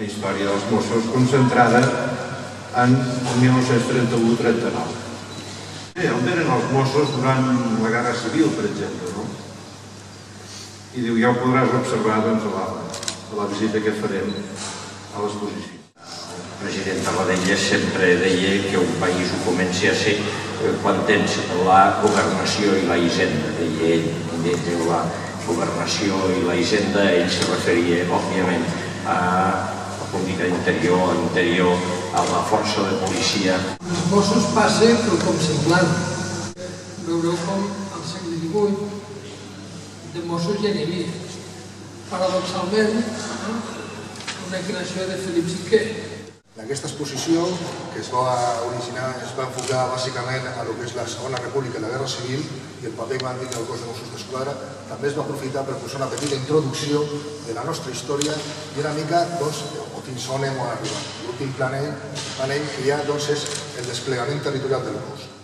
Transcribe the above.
història dels Mossos concentrada en 1931-39. On eren els Mossos durant la Guerra Civil, per exemple, no? I diu, ja ho podràs observar a la visita que farem a l'exposició. El president Tarradellas sempre deia que un país ho comenci a ser quan tens la governació i la hisenda, deia ell. Diu la governació i la hisenda, ell se referia, òbviament, a la política interior, a la força de policia. Els Mossos passen quelcom semblant. Veureu com al segle XVIII de Mossos ja n'hi havia. Paradoxalment, una creació de Felip V. Aquesta exposició, que es va enfocar bàsicament a lo que és la Segona República i la Guerra Civil i el paper que van tenir el cos de Mossos d'Esquadra, també es va aprofitar per posar una petita introducció de la nostra història i una mica fins on hem arribat. L'últim panell que hi ha és el desplegament territorial del cos.